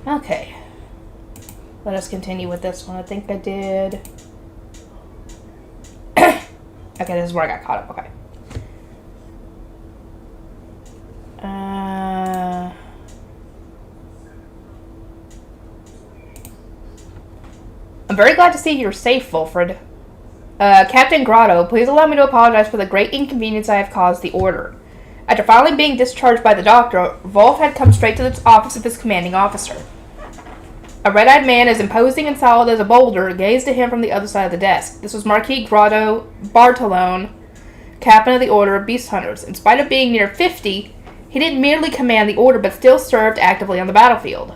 Okay. Let us continue with this one. I think I did... Okay, this is where I got caught up. Okay. I'm very glad to see you're safe, Wilfred. Captain Grotto, please allow me to apologize for the great inconvenience I have caused the Order. After finally being discharged by the doctor, Wolf had come straight to the office of his commanding officer. A red-eyed man as imposing and solid as a boulder gazed at him from the other side of the desk. This was Marquis Grotto Bartolone, captain of the Order of Beast Hunters. In spite of being near 50, he didn't merely command the Order, but still served actively on the battlefield.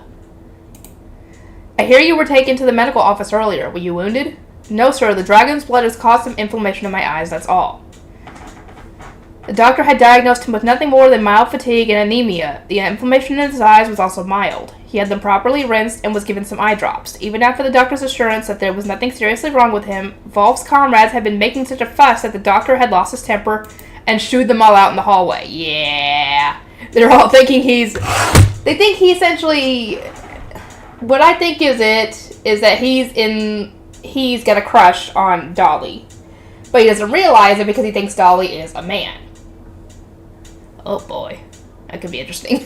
I hear you were taken to the medical office earlier. Were you wounded? No, sir. The dragon's blood has caused some inflammation in my eyes, that's all. The doctor had diagnosed him with nothing more than mild fatigue and anemia. The inflammation in his eyes was also mild. He had them properly rinsed and was given some eye drops. Even after the doctor's assurance that there was nothing seriously wrong with him, Wolf's comrades had been making such a fuss that the doctor had lost his temper and shooed them all out in the hallway. Yeah. They're all thinking they think he essentially... What I think is that he's got a crush on Dolly. But he doesn't realize it because he thinks Dolly is a man. Oh boy. That could be interesting.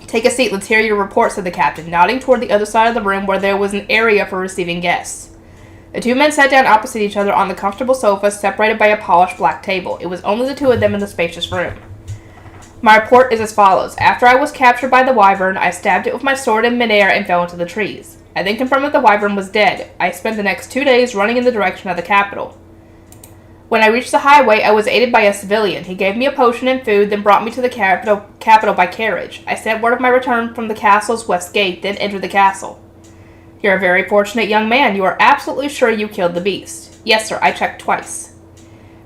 Take a seat. Let's hear your report, said the captain, nodding toward the other side of the room where there was an area for receiving guests. The two men sat down opposite each other on the comfortable sofa, separated by a polished black table. It was only the two of them in the spacious room. My report is as follows. After I was captured by the wyvern, I stabbed it with my sword in midair and fell into the trees. I then confirmed that the wyvern was dead. I spent the next 2 days running in the direction of the capital. When I reached the highway, I was aided by a civilian. He gave me a potion and food, then brought me to the capital by carriage. I sent word of my return from the castle's west gate, then entered the castle. You're a very fortunate young man. You are absolutely sure you killed the beast. Yes, sir. I checked twice.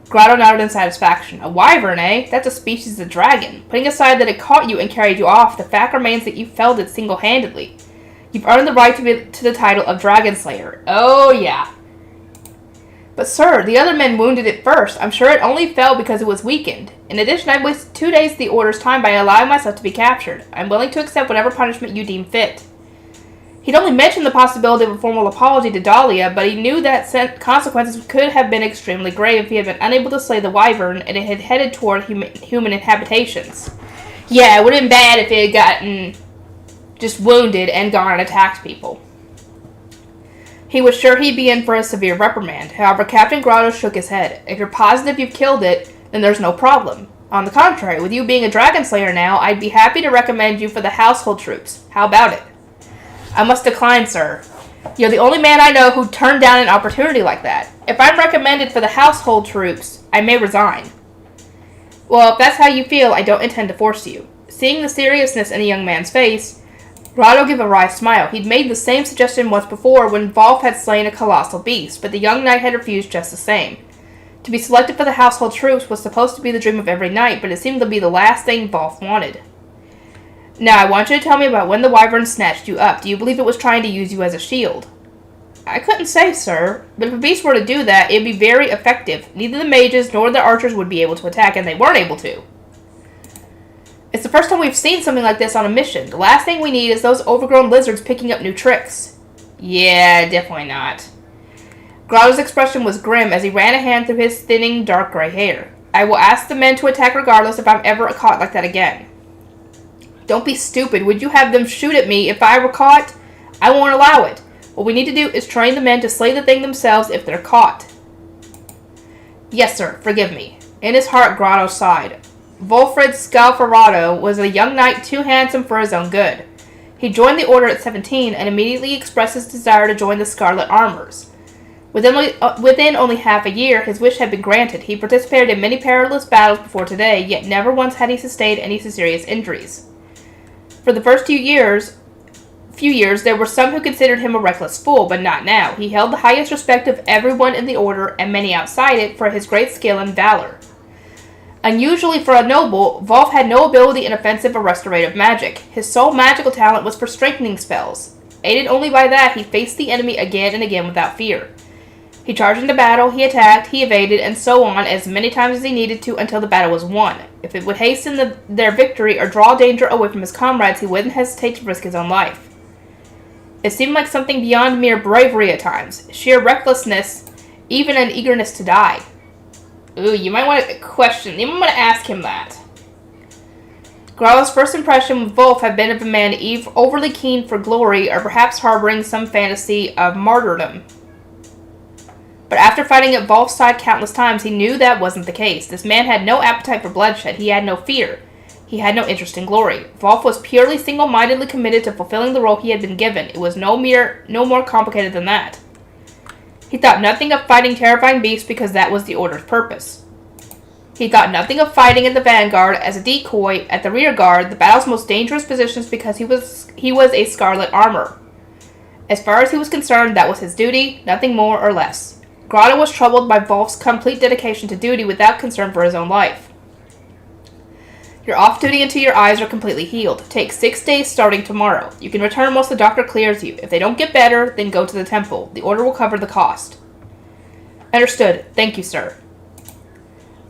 Grotto nodded in satisfaction. A wyvern, eh? That's a species of dragon. Putting aside that it caught you and carried you off, the fact remains that you felled it single-handedly. You've earned the right to the title of Dragon Slayer. Oh, yeah. But, sir, the other men wounded it first. I'm sure it only fell because it was weakened. In addition, I wasted 2 days of the Order's time by allowing myself to be captured. I'm willing to accept whatever punishment you deem fit. He'd only mentioned the possibility of a formal apology to Dahlia, but he knew that consequences could have been extremely grave if he had been unable to slay the wyvern and it had headed toward human habitations. Yeah, it would have been bad if it had gotten just wounded and gone and attacked people. He was sure he'd be in for a severe reprimand. However, Captain Grotto shook his head. If you're positive you've killed it, then there's no problem. On the contrary, with you being a dragon slayer now, I'd be happy to recommend you for the household troops. How about it? I must decline, sir. You're the only man I know who turned down an opportunity like that. If I'm recommended for the household troops, I may resign. Well, if that's how you feel, I don't intend to force you. Seeing the seriousness in the young man's face, Grotto gave a wry smile. He'd made the same suggestion once before when Wolf had slain a colossal beast, but the young knight had refused just the same. To be selected for the household troops was supposed to be the dream of every knight, but it seemed to be the last thing Wolf wanted. Now, I want you to tell me about when the wyvern snatched you up. Do you believe it was trying to use you as a shield? I couldn't say, sir, but if a beast were to do that, it'd be very effective. Neither the mages nor the archers would be able to attack, and they weren't able to. It's the first time we've seen something like this on a mission. The last thing we need is those overgrown lizards picking up new tricks. Yeah, definitely not. Grotto's expression was grim as he ran a hand through his thinning, dark gray hair. I will ask the men to attack regardless if I'm ever caught like that again. Don't be stupid. Would you have them shoot at me if I were caught? I won't allow it. What we need to do is train the men to slay the thing themselves if they're caught. Yes, sir. Forgive me. In his heart, Grotto sighed. Wolfred Scalfarato was a young knight too handsome for his own good. He joined the Order at 17 and immediately expressed his desire to join the Scarlet Armors. Within only half a year, his wish had been granted. He participated in many perilous battles before today, yet never once had he sustained any serious injuries. For the first few years, there were some who considered him a reckless fool, but not now. He held the highest respect of everyone in the Order, and many outside it, for his great skill and valor. Unusually for a noble, Wolf had no ability in offensive or restorative magic. His sole magical talent was for strengthening spells. Aided only by that, he faced the enemy again and again without fear. He charged into battle, he attacked, he evaded, and so on as many times as he needed to until the battle was won. If it would hasten their victory or draw danger away from his comrades, he wouldn't hesitate to risk his own life. It seemed like something beyond mere bravery at times, sheer recklessness, even an eagerness to die. Ooh, you might want to ask him that. Grotto's first impression with Wolf had been of a man overly keen for glory or perhaps harboring some fantasy of martyrdom. But after fighting at Wolf's side countless times, he knew that wasn't the case. This man had no appetite for bloodshed. He had no fear. He had no interest in glory. Wolf was purely single-mindedly committed to fulfilling the role he had been given. It was no more complicated than that. He thought nothing of fighting terrifying beasts because that was the order's purpose. He thought nothing of fighting in the vanguard as a decoy at the rear guard, the battle's most dangerous positions, because he was a scarlet armor. As far as he was concerned, that was his duty, nothing more or less. Grotto was troubled by Wolf's complete dedication to duty without concern for his own life. You're off duty until your eyes are completely healed. Take 6 days starting tomorrow. You can return once the doctor clears you. If they don't get better, then go to the temple. The order will cover the cost. Understood. Thank you, sir.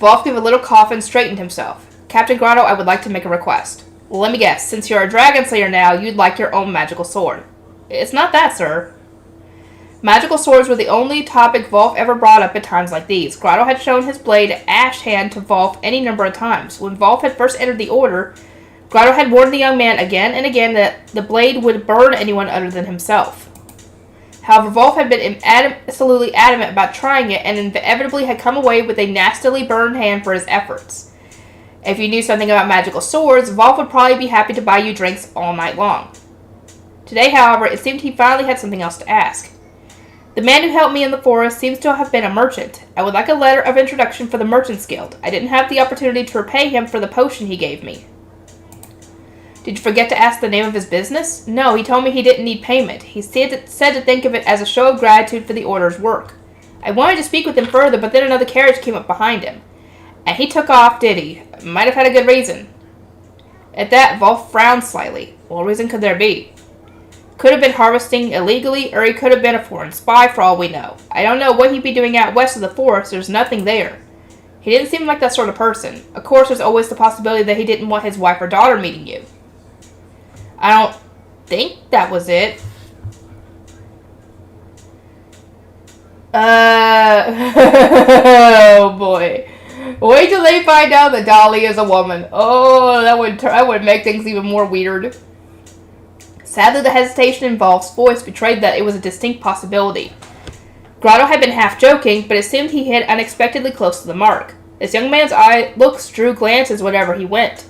Wolf gave a little cough and straightened himself. Captain Grotto, I would like to make a request. Well, let me guess. Since you're a dragon slayer now, you'd like your own magical sword. It's not that, sir. Magical swords were the only topic Wolf ever brought up at times like these. Grotto had shown his blade Ash Hand to Wolf any number of times. When Wolf had first entered the order, Grotto had warned the young man again and again that the blade would burn anyone other than himself. However, Wolf had been absolutely adamant about trying it and inevitably had come away with a nastily burned hand for his efforts. If you knew something about magical swords, Wolf would probably be happy to buy you drinks all night long. Today, however, it seemed he finally had something else to ask. The man who helped me in the forest seems to have been a merchant. I would like a letter of introduction for the Merchants Guild. I didn't have the opportunity to repay him for the potion he gave me. Did you forget to ask the name of his business? No, he told me he didn't need payment. He said to think of it as a show of gratitude for the order's work. I wanted to speak with him further, but then another carriage came up behind him. And he took off, did he? Might have had a good reason. At that, Wolf frowned slightly. What reason could there be? Could have been harvesting illegally, or he could have been a foreign spy for all we know. I don't know what he'd be doing out west of the forest. There's nothing there. He didn't seem like that sort of person. Of course, there's always the possibility that he didn't want his wife or daughter meeting you. I don't think that was it. Oh boy. Wait till they find out that Dahlia is a woman. Oh, that would make things even more weird. Sadly, the hesitation in Wolf's voice betrayed that it was a distinct possibility. Grotto had been half joking, but it seemed he hit unexpectedly close to the mark. This young man's looks drew glances wherever he went.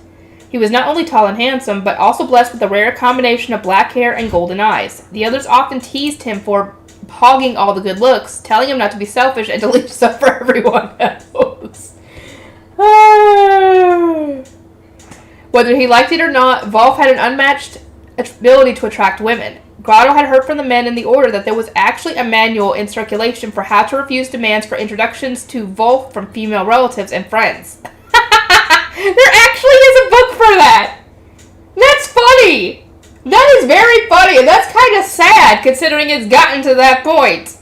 He was not only tall and handsome, but also blessed with a rare combination of black hair and golden eyes. The others often teased him for hogging all the good looks, telling him not to be selfish and to leave stuff for everyone else. Whether he liked it or not, Wolf had an unmatched ability to attract women. Grotto had heard from the men in the order that there was actually a manual in circulation for how to refuse demands for introductions to Wolf from female relatives and friends. There actually is a book for that! That's funny! That is very funny, and that's kind of sad considering it's gotten to that point.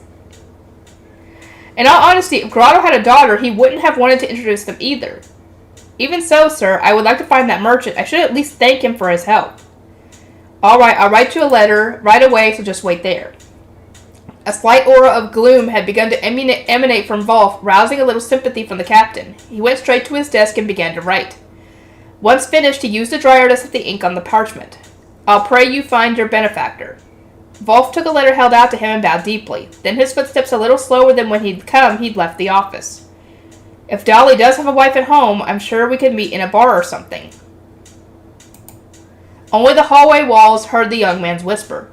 In all honesty, if Grotto had a daughter, he wouldn't have wanted to introduce them either. Even so, sir, I would like to find that merchant. I should at least thank him for his help. Alright, I'll write you a letter right away, so just wait there. A slight aura of gloom had begun to emanate from Wolf, rousing a little sympathy from the captain. He went straight to his desk and began to write. Once finished, he used the dryer to set the ink on the parchment. I'll pray you find your benefactor. Wolf took a letter held out to him and bowed deeply. Then his footsteps a little slower than when he'd come, he'd left the office. If Dahlia does have a wife at home, I'm sure we could meet in a bar or something. Only the hallway walls heard the young man's whisper.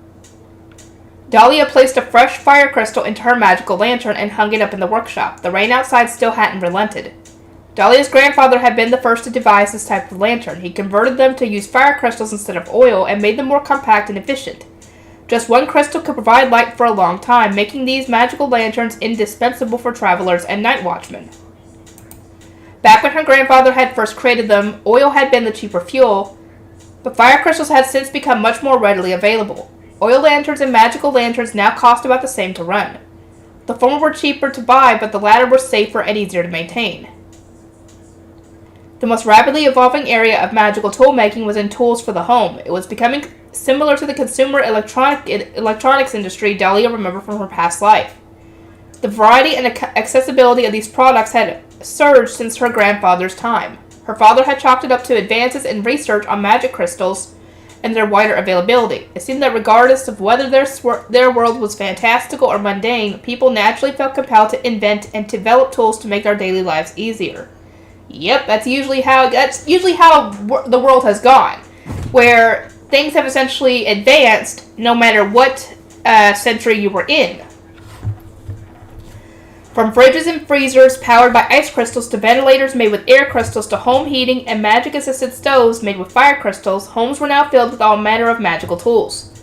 Dahlia placed a fresh fire crystal into her magical lantern and hung it up in the workshop. The rain outside still hadn't relented. Dahlia's grandfather had been the first to devise this type of lantern. He converted them to use fire crystals instead of oil and made them more compact and efficient. Just one crystal could provide light for a long time, making these magical lanterns indispensable for travelers and night watchmen. Back when her grandfather had first created them, oil had been the cheaper fuel, but fire crystals had since become much more readily available. Oil lanterns and magical lanterns now cost about the same to run. The former were cheaper to buy, but the latter were safer and easier to maintain. The most rapidly evolving area of magical tool making was in tools for the home. It was becoming similar to the consumer electronics industry Dahlia remembered from her past life. The variety and accessibility of these products had surged since her grandfather's time. Her father had chalked it up to advances in research on magic crystals and their wider availability. It seemed that regardless of whether their world was fantastical or mundane, people naturally felt compelled to invent and develop tools to make our daily lives easier. Yep, that's usually how the world has gone, where things have essentially advanced no matter what century you were in. From fridges and freezers powered by ice crystals to ventilators made with air crystals to home heating and magic-assisted stoves made with fire crystals, homes were now filled with all manner of magical tools.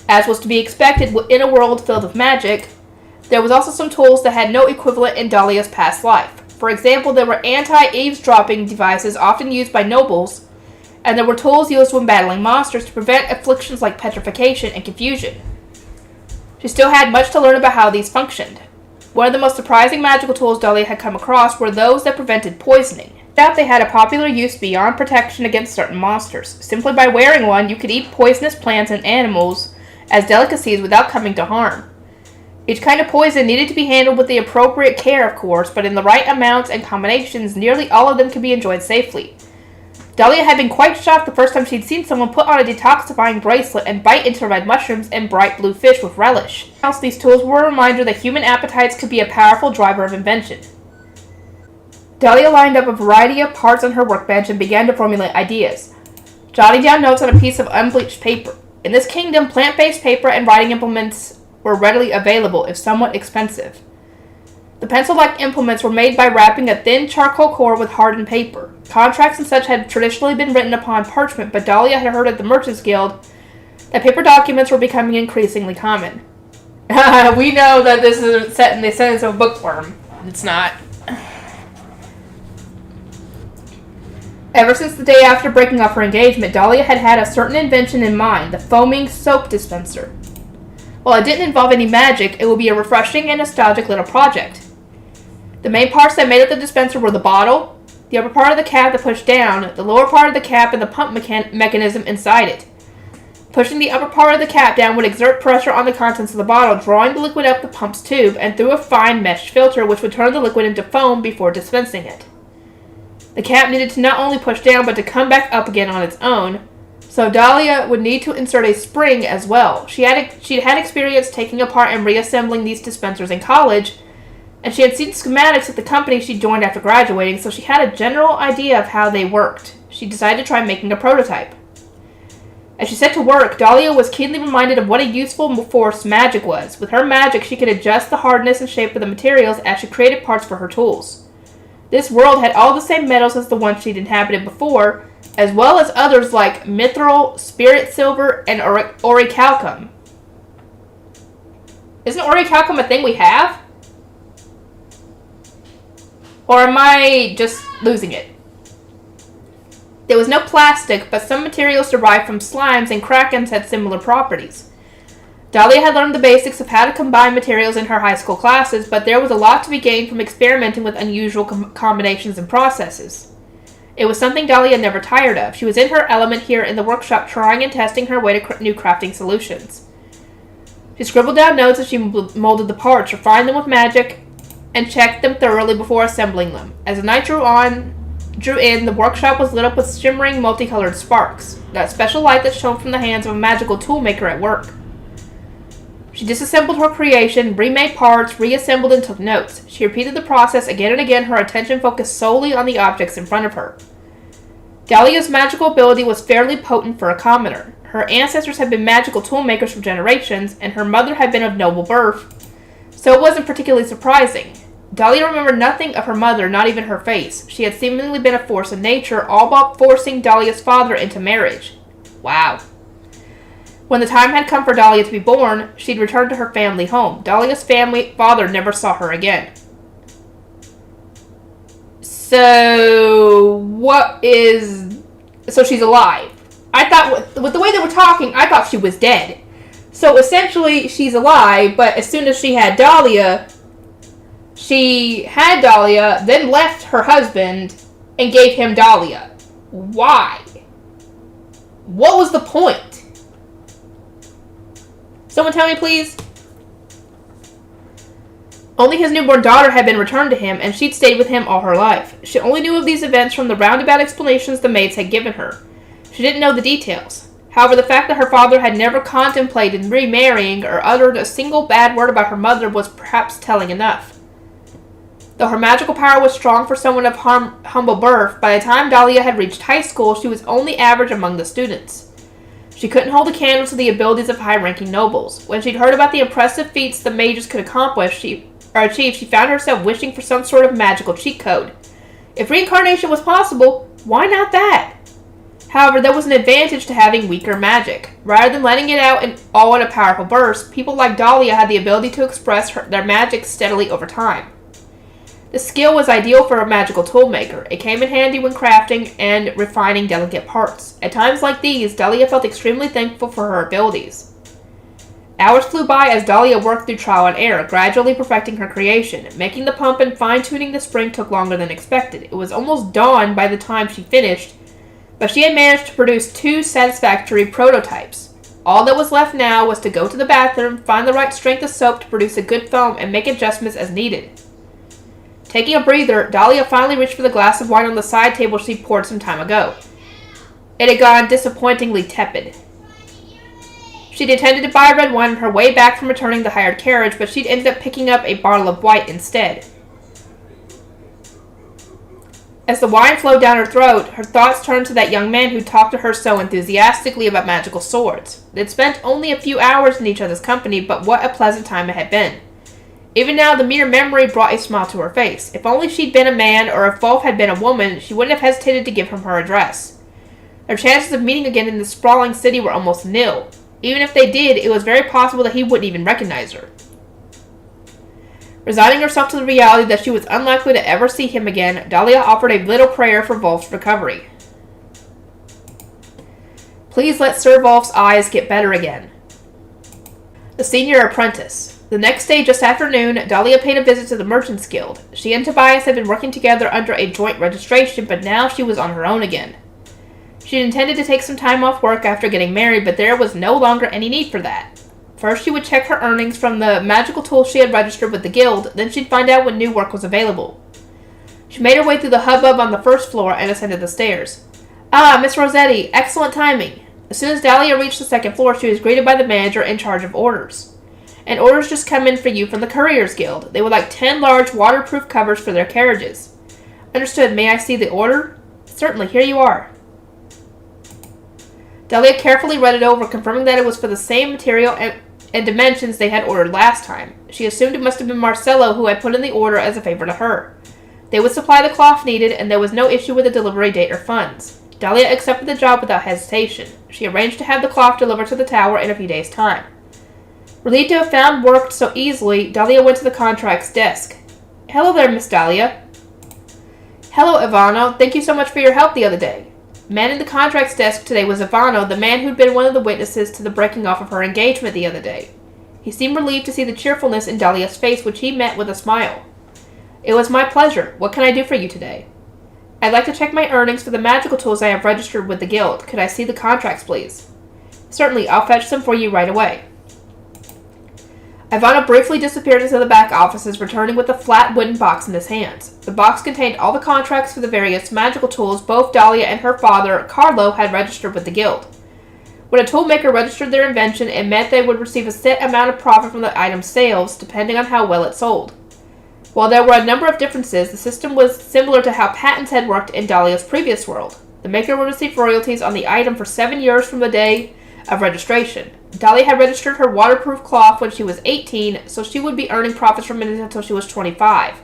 As was to be expected in a world filled with magic, there was also some tools that had no equivalent in Dahlia's past life. For example, there were anti-eavesdropping devices often used by nobles, and there were tools used when battling monsters to prevent afflictions like petrification and confusion. She still had much to learn about how these functioned. One of the most surprising magical tools Dahlia had come across were those that prevented poisoning. That they had a popular use beyond protection against certain monsters. Simply by wearing one, you could eat poisonous plants and animals as delicacies without coming to harm. Each kind of poison needed to be handled with the appropriate care, of course, but in the right amounts and combinations, nearly all of them could be enjoyed safely. Dahlia had been quite shocked the first time she'd seen someone put on a detoxifying bracelet and bite into red mushrooms and bright blue fish with relish. Else, these tools were a reminder that human appetites could be a powerful driver of invention. Dahlia lined up a variety of parts on her workbench and began to formulate ideas, jotting down notes on a piece of unbleached paper. In this kingdom, plant-based paper and writing implements were readily available, if somewhat expensive. The pencil-like implements were made by wrapping a thin charcoal core with hardened paper. Contracts and such had traditionally been written upon parchment, but Dahlia had heard at the Merchants Guild that paper documents were becoming increasingly common. We know that this is set in the sentence of a bookworm. It's not. Ever since the day after breaking off her engagement, Dahlia had had a certain invention in mind, the foaming soap dispenser. While it didn't involve any magic, it would be a refreshing and nostalgic little project. The main parts that made up the dispenser were the bottle, the upper part of the cap that pushed down, the lower part of the cap, and the pump mechanism inside it. Pushing the upper part of the cap down would exert pressure on the contents of the bottle, drawing the liquid up the pump's tube and through a fine mesh filter which would turn the liquid into foam before dispensing it. The cap needed to not only push down but to come back up again on its own, so Dahlia would need to insert a spring as well. She'd had experience taking apart and reassembling these dispensers in college, and she had seen schematics at the company she joined after graduating, so she had a general idea of how they worked. She decided to try making a prototype. As she set to work, Dahlia was keenly reminded of what a useful force magic was. With her magic, she could adjust the hardness and shape of the materials as she created parts for her tools. This world had all the same metals as the ones she'd inhabited before, as well as others like mithril, spirit silver, and orichalcum. Isn't orichalcum a thing we have? Or am I just losing it? There was no plastic, but some materials derived from slimes and krakens had similar properties. Dahlia had learned the basics of how to combine materials in her high school classes, but there was a lot to be gained from experimenting with unusual combinations and processes. It was something Dahlia never tired of. She was in her element here in the workshop, trying and testing her way to new crafting solutions. She scribbled down notes as she molded the parts, refined them with magic, and checked them thoroughly before assembling them. As the night drew in, the workshop was lit up with shimmering, multicolored sparks, that special light that shone from the hands of a magical toolmaker at work. She disassembled her creation, remade parts, reassembled, and took notes. She repeated the process again and again, her attention focused solely on the objects in front of her. Dahlia's magical ability was fairly potent for a commoner. Her ancestors had been magical toolmakers for generations, and her mother had been of noble birth, so it wasn't particularly surprising. Dahlia remembered nothing of her mother, not even her face. She had seemingly been a force of nature, all but forcing Dahlia's father into marriage. Wow. When the time had come for Dahlia to be born, she'd returned to her family home. Dahlia's father never saw her again. So she's alive. I thought, with the way they were talking, I thought she was dead. So essentially, she's alive, but as soon as she had Dahlia, She had Dahlia, then left her husband, and gave him Dahlia. Why? What was the point? Someone tell me, please. Only his newborn daughter had been returned to him, and she'd stayed with him all her life. She only knew of these events from the roundabout explanations the maids had given her. She didn't know the details. However, the fact that her father had never contemplated remarrying or uttered a single bad word about her mother was perhaps telling enough. Though her magical power was strong for someone of humble birth, by the time Dahlia had reached high school, she was only average among the students. She couldn't hold a candle to the abilities of high-ranking nobles. When she'd heard about the impressive feats the mages could accomplish, she found herself wishing for some sort of magical cheat code. If reincarnation was possible, why not that? However, there was an advantage to having weaker magic. Rather than letting it out all in a powerful burst, people like Dahlia had the ability to express their magic steadily over time. The skill was ideal for a magical toolmaker. It came in handy when crafting and refining delicate parts. At times like these, Dahlia felt extremely thankful for her abilities. Hours flew by as Dahlia worked through trial and error, gradually perfecting her creation. Making the pump and fine-tuning the spring took longer than expected. It was almost dawn by the time she finished, but she had managed to produce 2 satisfactory prototypes. All that was left now was to go to the bathroom, find the right strength of soap to produce a good foam, and make adjustments as needed. Taking a breather, Dahlia finally reached for the glass of wine on the side table she poured some time ago. It had gone disappointingly tepid. She'd intended to buy red wine on her way back from returning the hired carriage, but she'd ended up picking up a bottle of white instead. As the wine flowed down her throat, her thoughts turned to that young man who talked to her so enthusiastically about magical swords. They'd spent only a few hours in each other's company, but what a pleasant time it had been. Even now, the mere memory brought a smile to her face. If only she'd been a man, or if Wolf had been a woman, she wouldn't have hesitated to give him her address. Their chances of meeting again in the sprawling city were almost nil. Even if they did, it was very possible that he wouldn't even recognize her. Resigning herself to the reality that she was unlikely to ever see him again, Dahlia offered a little prayer for Wolf's recovery. Please let Sir Wolf's eyes get better again. The Senior Apprentice. The next day, just after noon, Dahlia paid a visit to the Merchants Guild. She and Tobias had been working together under a joint registration, but now she was on her own again. She intended to take some time off work after getting married, but there was no longer any need for that. First, she would check her earnings from the magical tools she had registered with the guild, then she'd find out when new work was available. She made her way through the hubbub on the first floor and ascended the stairs. Ah, Miss Rossetti, excellent timing. As soon as Dahlia reached the second floor, she was greeted by the manager in charge of orders. And orders just come in for you from the Couriers Guild. They would like 10 large waterproof covers for their carriages. Understood. May I see the order? Certainly. Here you are. Dahlia carefully read it over, confirming that it was for the same material and dimensions they had ordered last time. She assumed it must have been Marcello who had put in the order as a favor to her. They would supply the cloth needed, and there was no issue with the delivery date or funds. Dahlia accepted the job without hesitation. She arranged to have the cloth delivered to the tower in a few days' time. Relieved to have found work so easily, Dahlia went to the contracts desk. Hello there, Miss Dahlia. Hello, Ivano. Thank you so much for your help the other day. Manning the contracts desk today was Ivano, the man who'd been one of the witnesses to the breaking off of her engagement the other day. He seemed relieved to see the cheerfulness in Dahlia's face, which he met with a smile. It was my pleasure. What can I do for you today? I'd like to check my earnings for the magical tools I have registered with the guild. Could I see the contracts, please? Certainly, I'll fetch them for you right away. Ivana briefly disappeared into the back offices, returning with a flat wooden box in his hands. The box contained all the contracts for the various magical tools both Dahlia and her father, Carlo, had registered with the guild. When a toolmaker registered their invention, it meant they would receive a set amount of profit from the item's sales, depending on how well it sold. While there were a number of differences, the system was similar to how patents had worked in Dahlia's previous world. The maker would receive royalties on the item for 7 years from the day of registration. Dahlia had registered her waterproof cloth when she was 18, so she would be earning profits from it until she was 25.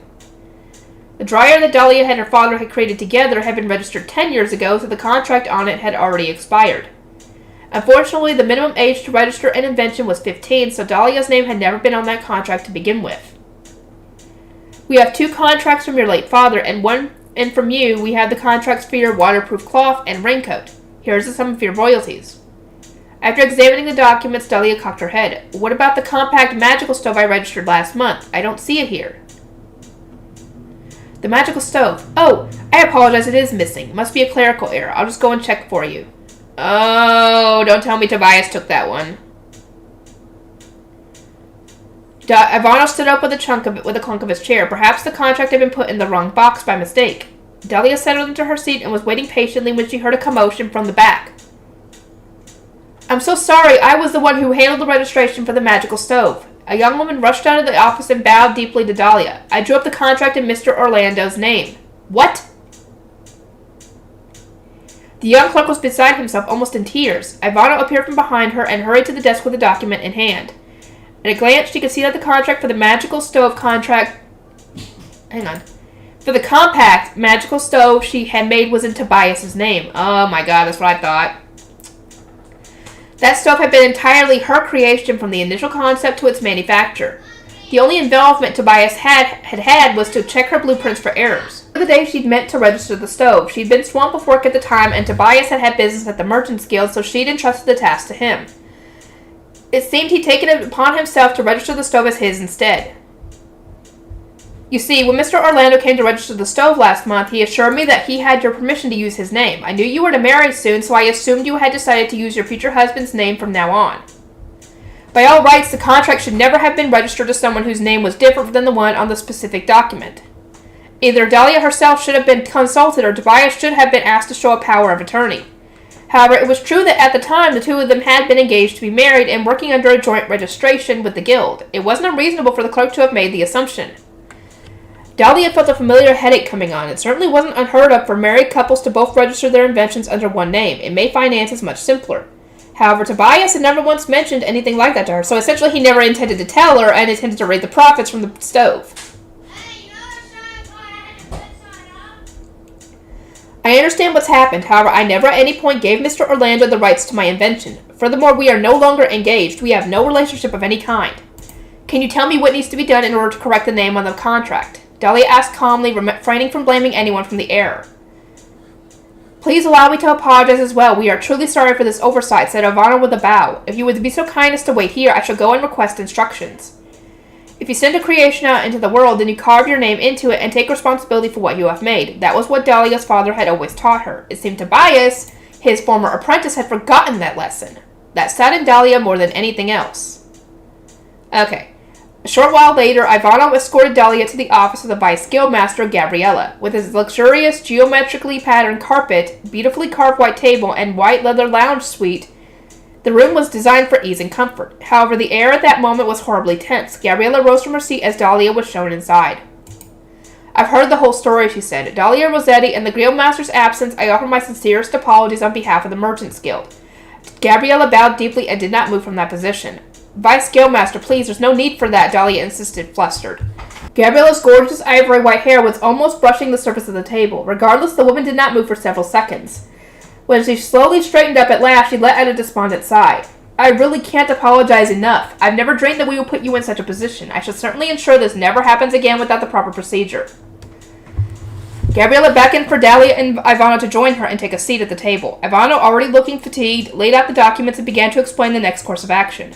The dryer that Dahlia and her father had created together had been registered 10 years ago, so the contract on it had already expired. Unfortunately, the minimum age to register an invention was 15, so Dahlia's name had never been on that contract to begin with. We have 2 contracts from your late father, and from you, we have the contracts for your waterproof cloth and raincoat. Here's the sum of your royalties. After examining the documents, Dahlia cocked her head. What about the compact magical stove I registered last month? I don't see it here. The magical stove. Oh, I apologize, it is missing. Must be a clerical error. I'll just go and check for you. Oh, don't tell me Tobias took that one. Ivano stood up with a clunk of his chair. Perhaps the contract had been put in the wrong box by mistake. Dahlia settled into her seat and was waiting patiently when she heard a commotion from the back. I'm so sorry. I was the one who handled the registration for the magical stove. A young woman rushed out of the office and bowed deeply to Dahlia. I drew up the contract in Mr. Orlando's name. What? The young clerk was beside himself, almost in tears. Ivano appeared from behind her and hurried to the desk with the document in hand. At a glance, she could see that the contract for the magical stove for the compact magical stove she had made was in Tobias's name. Oh my god, that's what I thought. That stove had been entirely her creation from the initial concept to its manufacture. The only involvement Tobias had was to check her blueprints for errors. The day she'd meant to register the stove, she'd been swamped with work at the time, and Tobias had business at the Merchants Guild, so she'd entrusted the task to him. It seemed he'd taken it upon himself to register the stove as his instead. You see, when Mr. Orlando came to register the stove last month, he assured me that he had your permission to use his name. I knew you were to marry soon, so I assumed you had decided to use your future husband's name from now on. By all rights, the contract should never have been registered to someone whose name was different than the one on the specific document. Either Dahlia herself should have been consulted, or Tobias should have been asked to show a power of attorney. However, it was true that at the time the two of them had been engaged to be married and working under a joint registration with the guild. It wasn't unreasonable for the clerk to have made the assumption. Dahlia felt a familiar headache coming on. It certainly wasn't unheard of for married couples to both register their inventions under one name. It made finances much simpler. However, Tobias had never once mentioned anything like that to her, so essentially he never intended to tell her and intended to raise the profits from the stove. I understand what's happened. However, I never at any point gave Mr. Orlando the rights to my invention. Furthermore, we are no longer engaged. We have no relationship of any kind. Can you tell me what needs to be done in order to correct the name on the contract? Dahlia asked calmly, refraining from blaming anyone from the error. Please allow me to apologize as well. We are truly sorry for this oversight, said Ivano with a bow. If you would be so kind as to wait here, I shall go and request instructions. If you send a creation out into the world, then you carve your name into it and take responsibility for what you have made. That was what Dahlia's father had always taught her. It seemed Tobias, his former apprentice, had forgotten that lesson. That saddened Dahlia more than anything else. Okay. A short while later, Ivano escorted Dahlia to the office of the Vice Guildmaster, Gabriella. With his luxurious, geometrically patterned carpet, beautifully carved white table, and white leather lounge suite, the room was designed for ease and comfort. However, the air at that moment was horribly tense. Gabriella rose from her seat as Dahlia was shown inside. I've heard the whole story, she said. Dahlia Rossetti, in the Guildmaster's absence, I offer my sincerest apologies on behalf of the Merchants Guild. Gabriella bowed deeply and did not move from that position. Vice Guildmaster, please, there's no need for that, Dahlia insisted, flustered. Gabriella's gorgeous ivory white hair was almost brushing the surface of the table. Regardless, the woman did not move for several seconds. When she slowly straightened up at last, she let out a despondent sigh. I really can't apologize enough. I've never dreamed that we would put you in such a position. I shall certainly ensure this never happens again without the proper procedure. Gabriella beckoned for Dahlia and Ivano to join her and take a seat at the table. Ivano, already looking fatigued, laid out the documents and began to explain the next course of action.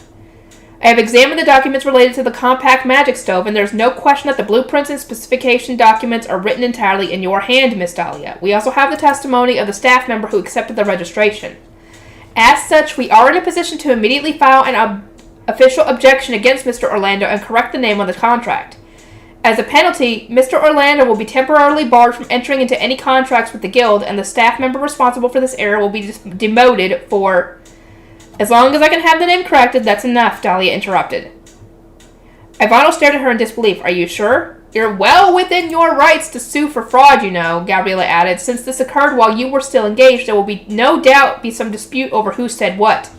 I have examined the documents related to the compact magic stove, and there is no question that the blueprints and specification documents are written entirely in your hand, Miss Dahlia. We also have the testimony of the staff member who accepted the registration. As such, we are in a position to immediately file an official objection against Mr. Orlando and correct the name on the contract. As a penalty, Mr. Orlando will be temporarily barred from entering into any contracts with the guild, and the staff member responsible for this error will be demoted for... As long as I can have the name corrected, that's enough, Dahlia interrupted. Ivano stared at her in disbelief. Are you sure? You're well within your rights to sue for fraud, you know, Gabriella added. Since this occurred while you were still engaged, there will no doubt be some dispute over who said what.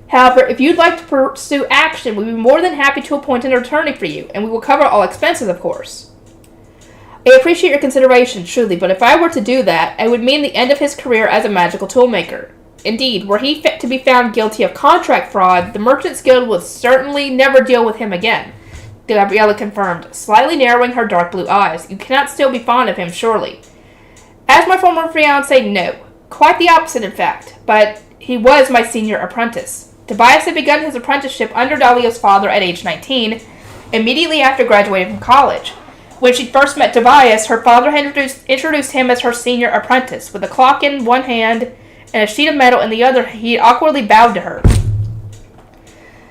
However, if you'd like to pursue action, we'd be more than happy to appoint an attorney for you, and we will cover all expenses, of course. I appreciate your consideration, truly, but if I were to do that, it would mean the end of his career as a magical toolmaker. Indeed, were he fit to be found guilty of contract fraud, the Merchants Guild would certainly never deal with him again, Gabriella confirmed, slightly narrowing her dark blue eyes. You cannot still be fond of him, surely. As my former fiancé, no. Quite the opposite, in fact, but he was my senior apprentice. Tobias had begun his apprenticeship under Dahlia's father at age 19, immediately after graduating from college. When she first met Tobias, her father had introduced him as her senior apprentice. With a clock in one hand and a sheet of metal in the other, he awkwardly bowed to her.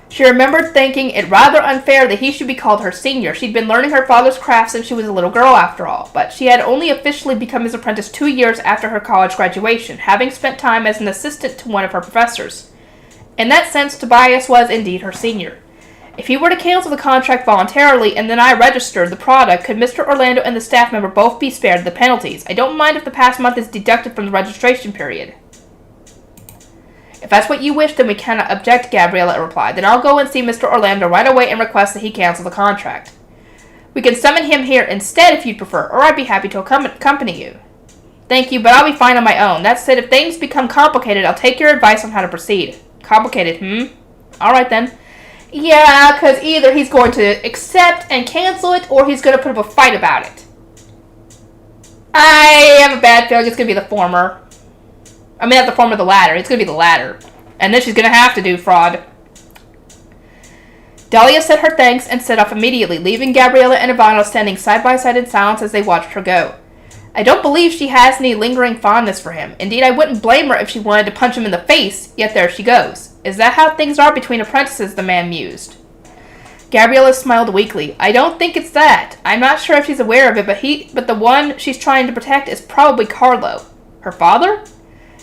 She remembered thinking it rather unfair that he should be called her senior. She'd been learning her father's craft since she was a little girl after all, but she had only officially become his apprentice 2 years after her college graduation, having spent time as an assistant to one of her professors. In that sense, Tobias was indeed her senior. If he were to cancel the contract voluntarily and then I registered the product, could Mr. Orlando and the staff member both be spared the penalties? I don't mind if the past month is deducted from the registration period. If that's what you wish, then we cannot object, Gabriella replied. Then I'll go and see Mr. Orlando right away and request that he cancel the contract. We can summon him here instead if you'd prefer, or I'd be happy to accompany you. Thank you, but I'll be fine on my own. That said, if things become complicated, I'll take your advice on how to proceed. Complicated, Alright then. Yeah, because either he's going to accept and cancel it, or he's going to put up a fight about it. I have a bad feeling it's going to be the former. I mean, not the former, the latter. It's going to be the latter. And then she's going to have to do fraud. Dahlia said her thanks and set off immediately, leaving Gabriella and Ivano standing side by side in silence as they watched her go. I don't believe she has any lingering fondness for him. Indeed, I wouldn't blame her if she wanted to punch him in the face, yet there she goes. Is that how things are between apprentices, the man mused. Gabriella smiled weakly. I don't think it's that. I'm not sure if she's aware of it, but the one she's trying to protect is probably Carlo. Her father?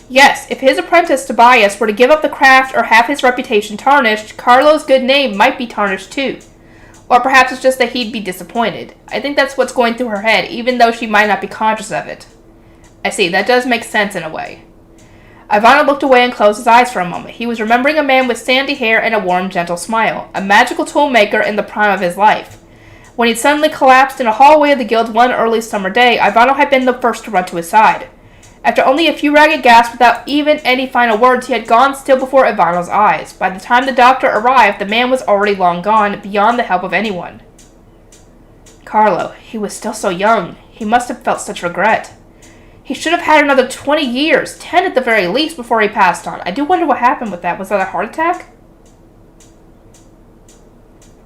Yes, if his apprentice Tobias were to give up the craft or have his reputation tarnished, Carlo's good name might be tarnished too. Or perhaps it's just that he'd be disappointed. I think that's what's going through her head, even though she might not be conscious of it. I see, that does make sense in a way. Ivana looked away and closed his eyes for a moment. He was remembering a man with sandy hair and a warm, gentle smile, a magical toolmaker in the prime of his life. When he'd suddenly collapsed in a hallway of the guild one early summer day, Ivano had been the first to run to his side. After only a few ragged gasps without even any final words, he had gone still before Ivano's eyes. By the time the doctor arrived, the man was already long gone, beyond the help of anyone. Carlo, he was still so young. He must have felt such regret. He should have had another 20 years, 10 at the very least, before he passed on. I do wonder what happened with that. Was that a heart attack?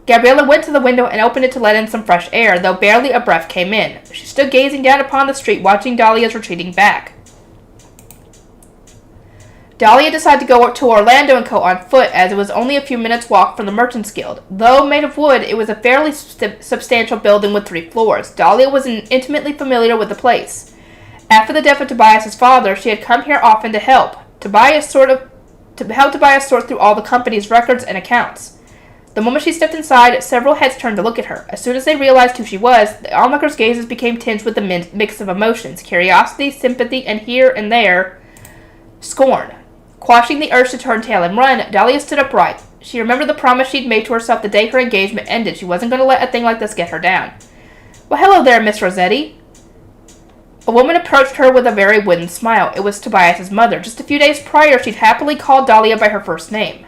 Gabriella went to the window and opened it to let in some fresh air, though barely a breath came in. She stood gazing down upon the street, watching Dahlia's retreating back. Dahlia decided to go up to Orlando & Co. on foot, as it was only a few minutes' walk from the Merchants Guild. Though made of wood, it was a fairly substantial building with 3 floors. Dahlia was intimately familiar with the place. After the death of Tobias' father, she had come here often to help. Tobias sort through all the company's records and accounts. The moment she stepped inside, several heads turned to look at her. As soon as they realized who she was, the onlookers' gazes became tinged with a mix of emotions: curiosity, sympathy, and here and there, scorn. Quashing the urge to turn tail and run, Dahlia stood upright. She remembered the promise she'd made to herself the day her engagement ended. She wasn't going to let a thing like this get her down. Well, hello there, Miss Rossetti. A woman approached her with a very wooden smile. It was Tobias' mother. Just a few days prior, she'd happily called Dahlia by her first name.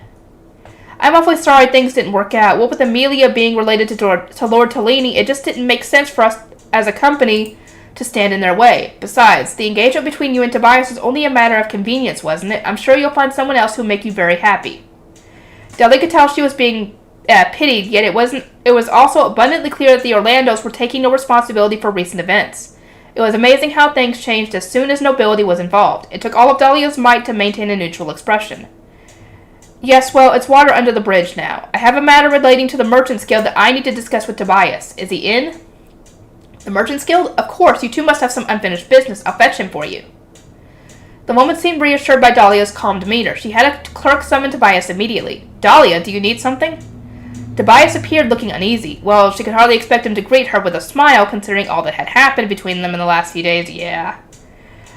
I'm awfully sorry things didn't work out. What with Amelia being related to Lord Tellini, it just didn't make sense for us as a company to stand in their way. Besides, the engagement between you and Tobias was only a matter of convenience, wasn't it? I'm sure you'll find someone else who'll make you very happy. Dahlia could tell she was being pitied, yet it was also abundantly clear that the Orlandos were taking no responsibility for recent events. It was amazing how things changed as soon as nobility was involved. It took all of Dahlia's might to maintain a neutral expression. Yes, well, it's water under the bridge now. I have a matter relating to the Merchants Guild that I need to discuss with Tobias. Is he in? The Merchants Guild? Of course, you two must have some unfinished business. I'll fetch him for you. The woman seemed reassured by Dahlia's calm demeanor. She had a clerk summon Tobias immediately. Dahlia, do you need something? Tobias appeared looking uneasy. Well, she could hardly expect him to greet her with a smile, considering all that had happened between them in the last few days. Yeah.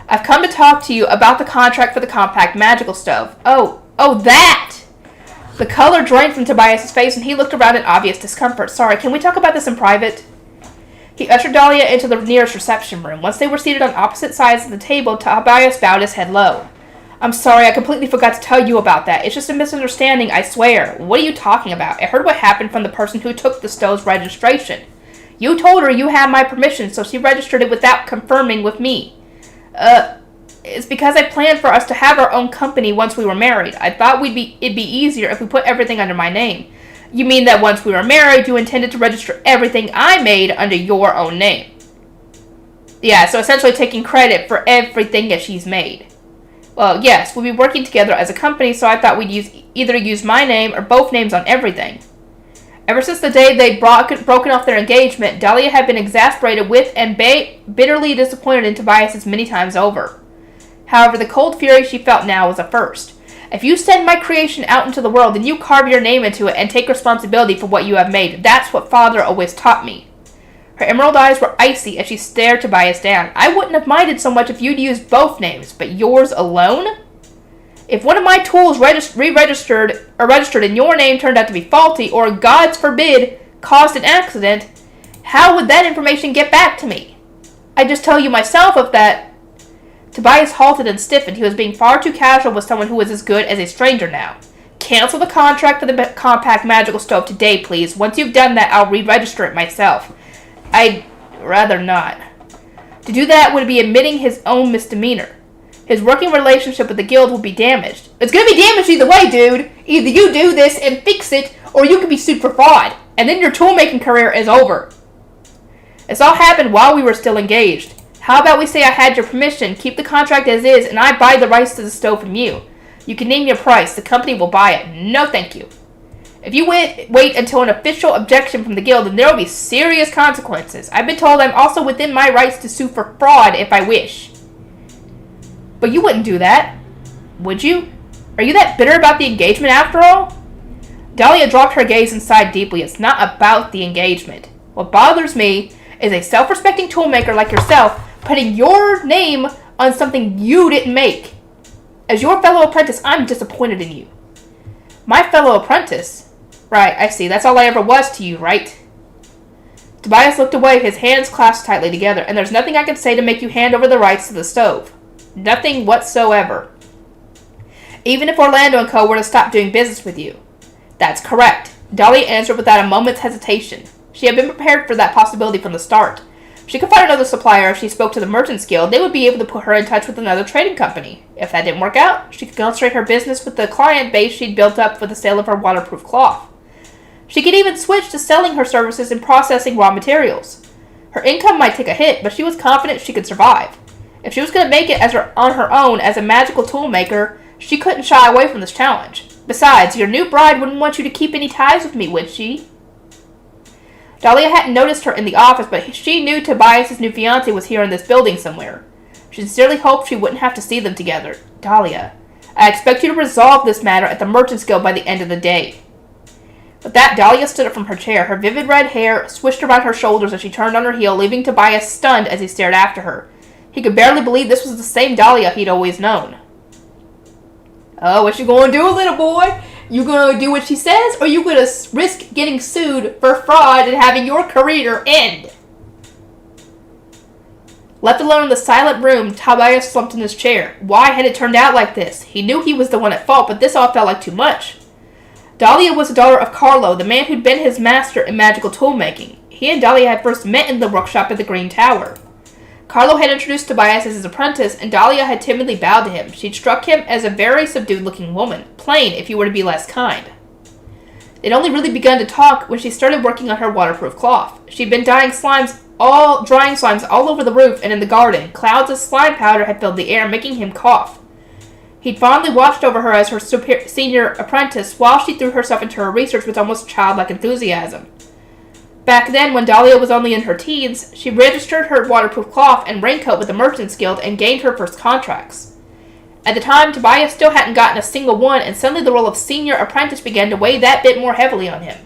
I've come to talk to you about the contract for the compact magical stove. Oh, that! The color drained from Tobias' face, and he looked around in obvious discomfort. Sorry, can we talk about this in private? He ushered Dahlia into the nearest reception room. Once they were seated on opposite sides of the table, Tobias bowed his head low. I'm sorry, I completely forgot to tell you about that. It's just a misunderstanding, I swear. What are you talking about? I heard what happened from the person who took the stove's registration. You told her you had my permission, so she registered it without confirming with me. It's because I planned for us to have our own company once we were married. I thought it'd be easier if we put everything under my name. You mean that once we were married, you intended to register everything I made under your own name? Yeah, so essentially taking credit for everything that she's made. Well, yes, we'll be working together as a company, so I thought we'd either use my name or both names on everything. Ever since the day they'd broken off their engagement, Dahlia had been exasperated with and bitterly disappointed in Tobias many times over. However, the cold fury she felt now was a first. If you send my creation out into the world, then you carve your name into it and take responsibility for what you have made. That's what Father always taught me. Her emerald eyes were icy as she stared Tobias down. I wouldn't have minded so much if you'd used both names, but yours alone? If one of my tools registered in your name turned out to be faulty, or, God forbid, caused an accident, how would that information get back to me? I'd just tell you myself of that. Tobias halted and stiffened. He was being far too casual with someone who was as good as a stranger now. Cancel the contract for the compact magical stove today, please. Once you've done that, I'll re-register it myself. I'd rather not. To do that would be admitting his own misdemeanor. His working relationship with the guild will be damaged. It's going to be damaged either way, dude. Either you do this and fix it, or you could be sued for fraud. And then your tool-making career is over. This all happened while we were still engaged. How about we say I had your permission, keep the contract as is, and I buy the rights to the stove from you. You can name your price. The company will buy it. No thank you. If you wait until an official objection from the guild, then there will be serious consequences. I've been told I'm also within my rights to sue for fraud if I wish. But you wouldn't do that, would you? Are you that bitter about the engagement after all? Dahlia dropped her gaze and sighed deeply. It's not about the engagement. What bothers me is a self-respecting toolmaker like yourself putting your name on something you didn't make. As your fellow apprentice, I'm disappointed in you. My fellow apprentice? Right, I see. That's all I ever was to you, right? Tobias looked away, his hands clasped tightly together. And there's nothing I can say to make you hand over the rights to the stove. Nothing whatsoever. Even if Orlando & Co. were to stop doing business with you. That's correct. Dahlia answered without a moment's hesitation. She had been prepared for that possibility from the start. She could find another supplier if she spoke to the Merchants Guild. They would be able to put her in touch with another trading company. If that didn't work out, she could concentrate her business with the client base she'd built up for the sale of her waterproof cloth. She could even switch to selling her services and processing raw materials. Her income might take a hit, but she was confident she could survive. If she was going to make it on her own as a magical tool maker, she couldn't shy away from this challenge. Besides, your new bride wouldn't want you to keep any ties with me, would she? Dahlia hadn't noticed her in the office, but she knew Tobias' new fiancé was here in this building somewhere. She sincerely hoped she wouldn't have to see them together. Dahlia, I expect you to resolve this matter at the Merchants Guild by the end of the day. With that, Dahlia stood up from her chair. Her vivid red hair swished around her shoulders as she turned on her heel, leaving Tobias stunned as he stared after her. He could barely believe this was the same Dahlia he'd always known. Oh, what you gonna do, little boy? You gonna do what she says, or you gonna risk getting sued for fraud and having your career end? Left alone in the silent room, Tobias slumped in his chair. Why had it turned out like this? He knew he was the one at fault, but this all felt like too much. Dahlia was the daughter of Carlo, the man who'd been his master in magical tool-making. He and Dahlia had first met in the workshop at the Green Tower. Carlo had introduced Tobias as his apprentice, and Dahlia had timidly bowed to him. She'd struck him as a very subdued-looking woman, plain if you were to be less kind. They'd only really begun to talk when she started working on her waterproof cloth. She'd been drying slimes all over the roof and in the garden. Clouds of slime powder had filled the air, making him cough. He'd fondly watched over her as her senior apprentice while she threw herself into her research with almost childlike enthusiasm. Back then, when Dahlia was only in her teens, she registered her waterproof cloth and raincoat with the Merchants Guild and gained her first contracts. At the time, Tobias still hadn't gotten a single one, and suddenly the role of senior apprentice began to weigh that bit more heavily on him.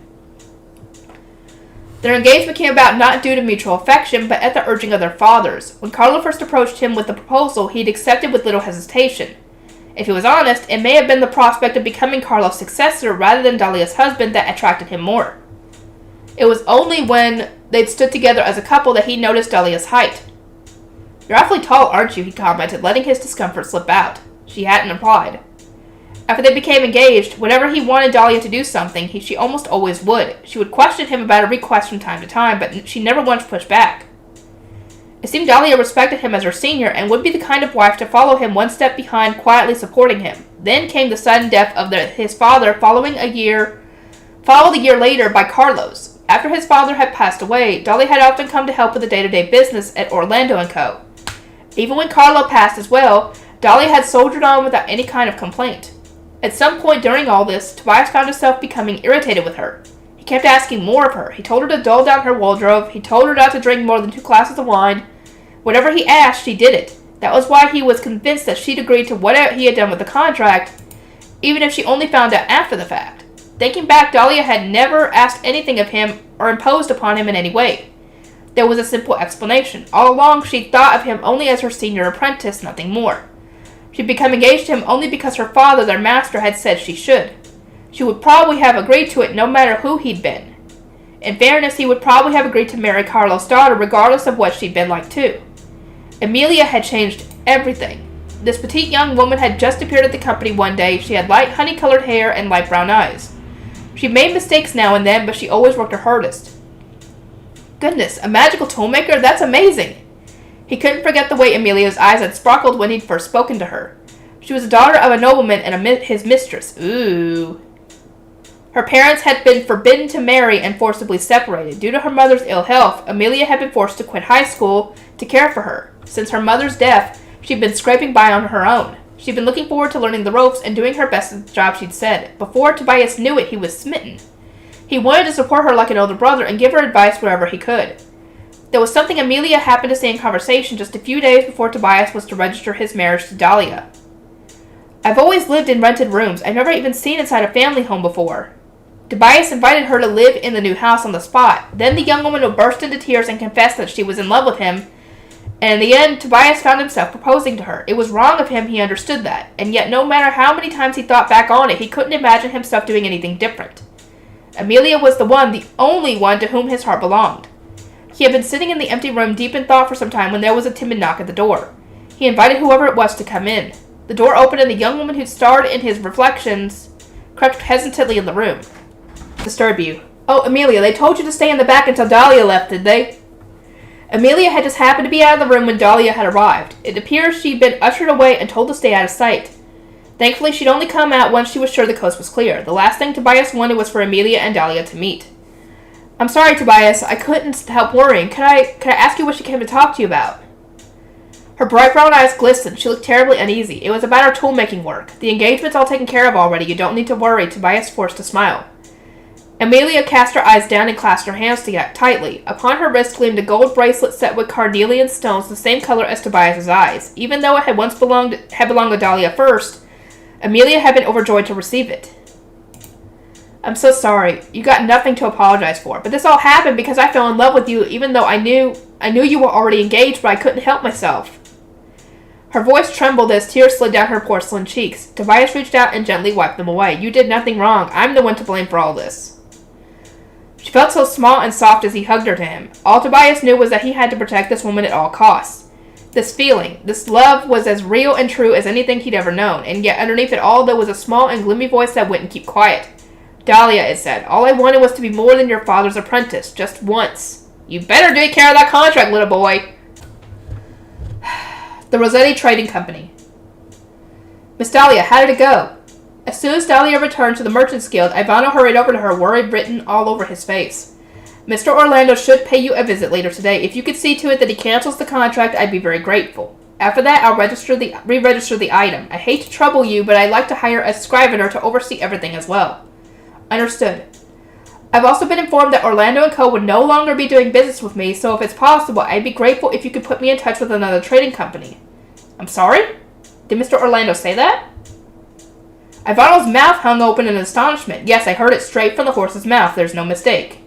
Their engagement came about not due to mutual affection, but at the urging of their fathers. When Carlo first approached him with the proposal, he'd accepted with little hesitation. If he was honest, it may have been the prospect of becoming Carlo's successor rather than Dahlia's husband that attracted him more. It was only when they'd stood together as a couple that he noticed Dahlia's height. You're awfully tall, aren't you? He commented, letting his discomfort slip out. She hadn't replied. After they became engaged, whenever he wanted Dahlia to do something, she almost always would. She would question him about a request from time to time, but she never once pushed back. It seemed Dahlia respected him as her senior and would be the kind of wife to follow him one step behind, quietly supporting him. Then came the sudden death of his father following followed a year later by Carlos. After his father had passed away, Dahlia had often come to help with the day-to-day business at Orlando & Co. Even when Carlo passed as well, Dahlia had soldiered on without any kind of complaint. At some point during all this, Tobias found himself becoming irritated with her. He kept asking more of her. He told her to dull down her wardrobe. He told her not to drink more than 2 glasses of wine. Whatever he asked, she did it. That was why he was convinced that she'd agreed to whatever he had done with the contract, even if she only found out after the fact. Thinking back, Dahlia had never asked anything of him or imposed upon him in any way. There was a simple explanation. All along, she thought of him only as her senior apprentice, nothing more. She'd become engaged to him only because her father, their master, had said she should. She would probably have agreed to it no matter who he'd been. In fairness, he would probably have agreed to marry Carlos' daughter regardless of what she'd been like too. Amelia had changed everything. This petite young woman had just appeared at the company one day. She had light honey-colored hair and light brown eyes. She made mistakes now and then, but she always worked her hardest. Goodness, a magical toolmaker? That's amazing! He couldn't forget the way Amelia's eyes had sparkled when he'd first spoken to her. She was the daughter of a nobleman and his mistress. Ooh. Her parents had been forbidden to marry and forcibly separated. Due to her mother's ill health, Amelia had been forced to quit high school to care for her. Since her mother's death, she'd been scraping by on her own. She'd been looking forward to learning the ropes and doing her best at the job she'd said. Before Tobias knew it, he was smitten. He wanted to support her like an older brother and give her advice wherever he could. There was something Amelia happened to say in conversation just a few days before Tobias was to register his marriage to Dahlia. I've always lived in rented rooms. I've never even seen inside a family home before. Tobias invited her to live in the new house on the spot. Then the young woman burst into tears and confessed that she was in love with him. And in the end, Tobias found himself proposing to her. It was wrong of him, he understood that. And yet, no matter how many times he thought back on it, he couldn't imagine himself doing anything different. Amelia was the only one to whom his heart belonged. He had been sitting in the empty room deep in thought for some time when there was a timid knock at the door. He invited whoever it was to come in. The door opened and the young woman who'd starred in his reflections crept hesitantly in the room. Disturb you. Oh, Amelia, they told you to stay in the back until Dahlia left, did they? Amelia had just happened to be out of the room when Dahlia had arrived. It appears she'd been ushered away and told to stay out of sight. Thankfully, she'd only come out once she was sure the coast was clear. The last thing Tobias wanted was for Amelia and Dahlia to meet. I'm sorry, Tobias. I couldn't help worrying. Could I ask you what she came to talk to you about? Her bright brown eyes glistened. She looked terribly uneasy. It was about her tool-making work. The engagement's all taken care of already. You don't need to worry. Tobias forced a smile. Amelia cast her eyes down and clasped her hands together tightly. Upon her wrist gleamed a gold bracelet set with carnelian stones the same color as Tobias's eyes. Even though it had once belonged to Dahlia first, Amelia had been overjoyed to receive it. I'm so sorry. You got nothing to apologize for. But this all happened because I fell in love with you, even though I knew you were already engaged, but I couldn't help myself. Her voice trembled as tears slid down her porcelain cheeks. Tobias reached out and gently wiped them away. You did nothing wrong. I'm the one to blame for all this. She felt so small and soft as he hugged her to him. All Tobias knew was that he had to protect this woman at all costs. This feeling, this love, was as real and true as anything he'd ever known, and yet underneath it all there was a small and gloomy voice that wouldn't keep quiet. Dahlia, it said, all I wanted was to be more than your father's apprentice, just once. You better take care of that contract, little boy. The Rossetti Trading Company. Miss Dahlia, how did it go? As soon as Dahlia returned to the Merchants Guild, Ivano hurried over to her, worry written all over his face. Mr. Orlando should pay you a visit later today. If you could see to it that he cancels the contract, I'd be very grateful. After that, I'll re-register the item. I hate to trouble you, but I'd like to hire a scrivener to oversee everything as well. Understood. I've also been informed that Orlando & Co. would no longer be doing business with me, so if it's possible, I'd be grateful if you could put me in touch with another trading company. I'm sorry? Did Mr. Orlando say that? Ivano's mouth hung open in astonishment. Yes, I heard it straight from the horse's mouth. There's no mistake.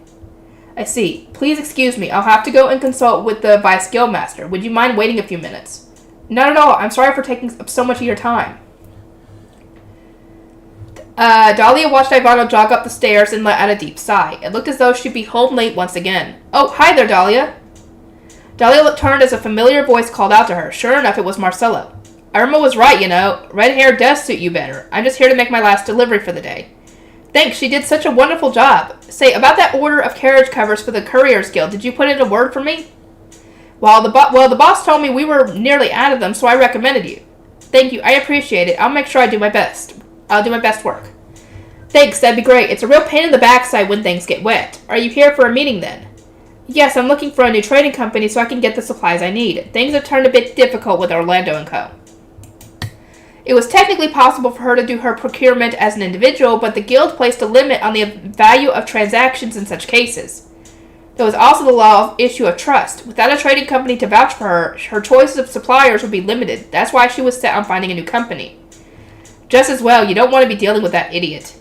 I see. Please excuse me. I'll have to go and consult with the Vice Guildmaster. Would you mind waiting a few minutes? Not at all. I'm sorry for taking up so much of your time. Dahlia watched Ivano jog up the stairs and let out a deep sigh. It looked as though she'd be home late once again. Oh, hi there, Dahlia. Dahlia turned as a familiar voice called out to her. Sure enough, it was Marcelo. Irma was right, you know. Red hair does suit you better. I'm just here to make my last delivery for the day. Thanks, she did such a wonderful job. Say, about that order of carriage covers for the Couriers Guild, did you put in a word for me? Well, the boss told me we were nearly out of them, so I recommended you. Thank you, I appreciate it. I'll make sure I do my best. I'll do my best work. Thanks, that'd be great. It's a real pain in the backside when things get wet. Are you here for a meeting then? Yes, I'm looking for a new trading company so I can get the supplies I need. Things have turned a bit difficult with Orlando & Co. It was technically possible for her to do her procurement as an individual, but the guild placed a limit on the value of transactions in such cases. There was also the issue of trust. Without a trading company to vouch for her, her choices of suppliers would be limited. That's why she was set on finding a new company. Just as well, you don't want to be dealing with that idiot.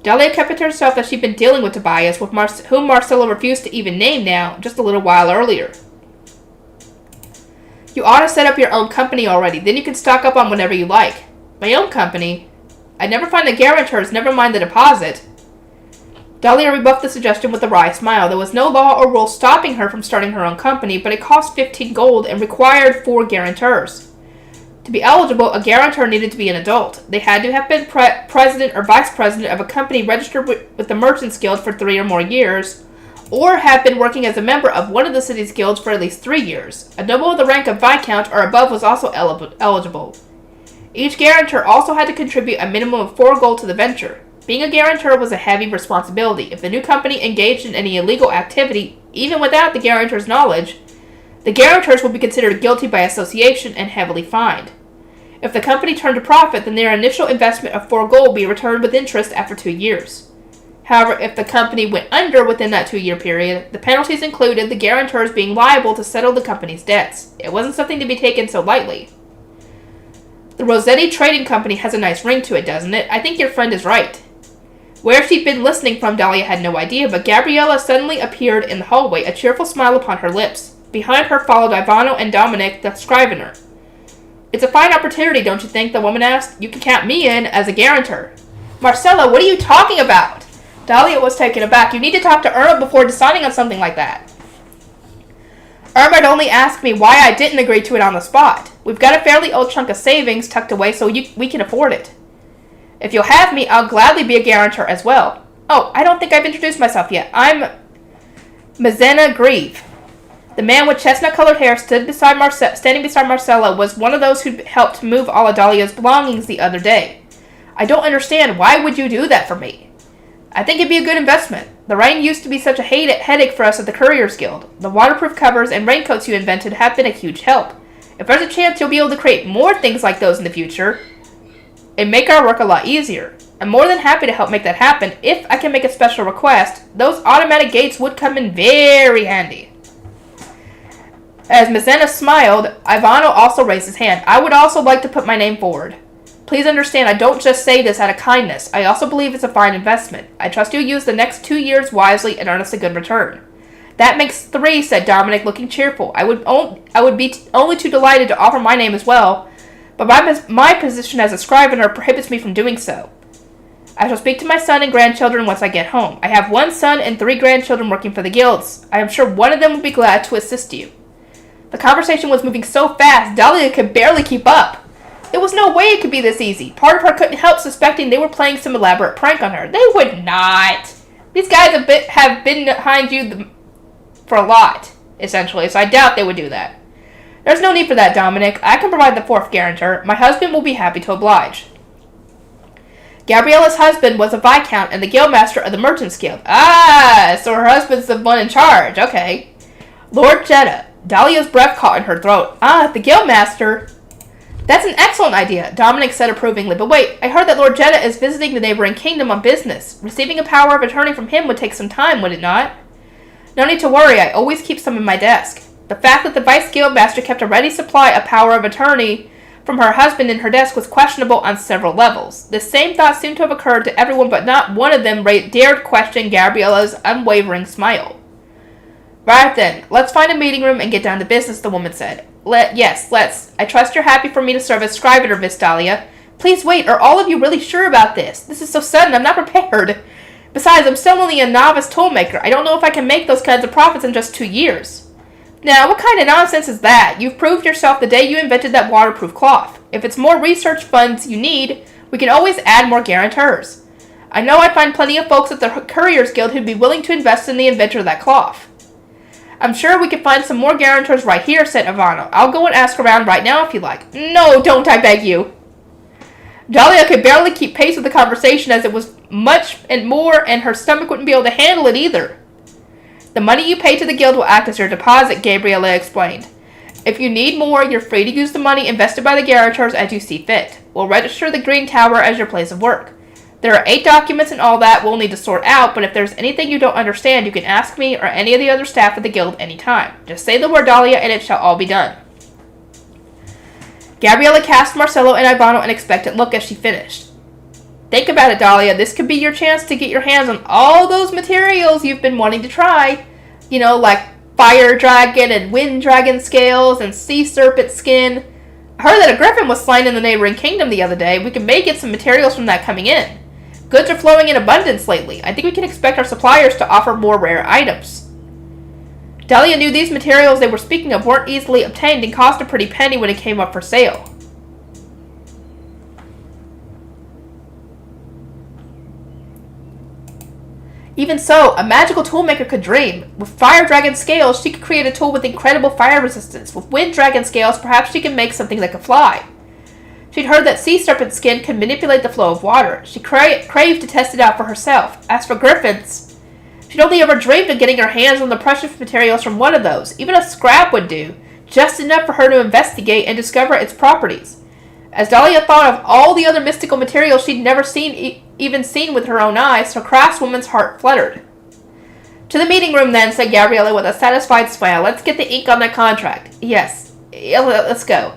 Dahlia kept it to herself that she'd been dealing with Tobias, whom Marcella refused to even name now, just a little while earlier. You ought to set up your own company already, then you can stock up on whatever you like. My own company? I'd never find the guarantors, never mind the deposit. Dahlia rebuffed the suggestion with a wry smile. There was no law or rule stopping her from starting her own company, but it cost 15 gold and required 4 guarantors. To be eligible, a guarantor needed to be an adult. They had to have been president or vice president of a company registered with the Merchants Guild for 3 or more years, or have been working as a member of one of the city's guilds for at least 3 years. A noble with the rank of Viscount or above was also eligible. Each guarantor also had to contribute a minimum of 4 gold to the venture. Being a guarantor was a heavy responsibility. If the new company engaged in any illegal activity, even without the guarantor's knowledge, the guarantors would be considered guilty by association and heavily fined. If the company turned a profit, then their initial investment of 4 gold would be returned with interest after 2 years. However, if the company went under within that 2-year period, the penalties included the guarantors being liable to settle the company's debts. It wasn't something to be taken so lightly. The Rossetti Trading Company has a nice ring to it, doesn't it? I think your friend is right. Where she'd been listening from, Dahlia had no idea, but Gabriella suddenly appeared in the hallway, a cheerful smile upon her lips. Behind her followed Ivano and Dominic, the scrivener. It's a fine opportunity, don't you think? The woman asked. You can count me in as a guarantor. Marcella, what are you talking about? Dahlia was taken aback. You need to talk to Irma before deciding on something like that. Irma'd only asked me why I didn't agree to it on the spot. We've got a fairly old chunk of savings tucked away so we can afford it. If you'll have me, I'll gladly be a guarantor as well. Oh, I don't think I've introduced myself yet. I'm Mazenna Grieve. The man with chestnut-colored hair standing beside Marcella was one of those who helped move all of Dahlia's belongings the other day. I don't understand. Why would you do that for me? I think it'd be a good investment. The rain used to be such a headache for us at the Couriers Guild. The waterproof covers and raincoats you invented have been a huge help. If there's a chance you'll be able to create more things like those in the future, it'd make our work a lot easier. I'm more than happy to help make that happen. If I can make a special request, those automatic gates would come in very handy. As Mazenna smiled, Ivano also raised his hand. I would also like to put my name forward. Please understand, I don't just say this out of kindness. I also believe it's a fine investment. I trust you'll use the next 2 years wisely and earn us a good return. That makes 3, said Dominic, looking cheerful. I would be only too delighted to offer my name as well, but my position as a scrivener prohibits me from doing so. I shall speak to my son and grandchildren once I get home. I have 1 son and 3 grandchildren working for the guilds. I am sure one of them will be glad to assist you. The conversation was moving so fast, Dahlia could barely keep up. There was no way it could be this easy. Part of her couldn't help suspecting they were playing some elaborate prank on her. They would not. These guys have been behind you for a lot, essentially, so I doubt they would do that. There's no need for that, Dominic. I can provide the 4th guarantor. My husband will be happy to oblige. Gabriella's husband was a Viscount and the Guildmaster of the Merchants Guild. Ah, so her husband's the one in charge. Okay. Lord Jetta. Dahlia's breath caught in her throat. Ah, the Guildmaster. That's an excellent idea, Dominic said approvingly. But wait, I heard that Lord Jetta is visiting the neighboring kingdom on business. Receiving a power of attorney from him would take some time, would it not? No need to worry, I always keep some in my desk. The fact that the Vice Guildmaster kept a ready supply of power of attorney from her husband in her desk was questionable on several levels. This same thought seemed to have occurred to everyone, but not one of them dared question Gabriella's unwavering smile. Right then, let's find a meeting room and get down to business, the woman said. Yes, let's. I trust you're happy for me to serve as scrivener, Miss Dahlia. Please wait, are all of you really sure about this? This is so sudden, I'm not prepared. Besides, I'm still only a novice toolmaker. I don't know if I can make those kinds of profits in just 2 years. Now, what kind of nonsense is that? You've proved yourself the day you invented that waterproof cloth. If it's more research funds you need, we can always add more guarantors. I know I'd find plenty of folks at the Couriers Guild who'd be willing to invest in the inventor of that cloth. I'm sure we could find some more guarantors right here, said Ivano. I'll go and ask around right now if you like. No, don't, I beg you. Dahlia could barely keep pace with the conversation as it was much and more, and her stomach wouldn't be able to handle it either. The money you pay to the guild will act as your deposit, Gabriella explained. If you need more, you're free to use the money invested by the garroters as you see fit. We'll register the Green Tower as your place of work. There are 8 documents and all that we'll need to sort out, but if there's anything you don't understand, you can ask me or any of the other staff at the guild anytime. Just say the word Dahlia and it shall all be done. Gabriella cast Marcelo and Ivano an expectant look as she finished. Think about it, Dahlia. This could be your chance to get your hands on all those materials you've been wanting to try. You know, like fire dragon and wind dragon scales and sea serpent skin. I heard that a griffin was slain in the neighboring kingdom the other day. We may get some materials from that coming in. Goods are flowing in abundance lately. I think we can expect our suppliers to offer more rare items. Dahlia knew these materials they were speaking of weren't easily obtained and cost a pretty penny when it came up for sale. Even so, a magical toolmaker could dream. With fire dragon scales, she could create a tool with incredible fire resistance. With wind dragon scales, perhaps she could make something that could fly. She'd heard that sea serpent skin could manipulate the flow of water. She craved to test it out for herself. As for griffins, she'd only ever dreamed of getting her hands on the precious materials from one of those. Even a scrap would do, just enough for her to investigate and discover its properties. As Dahlia thought of all the other mystical materials she'd never even seen with her own eyes, her craftswoman's heart fluttered. To the meeting room then, said Gabriella with a satisfied smile. Let's get the ink on that contract. Yes, let's go.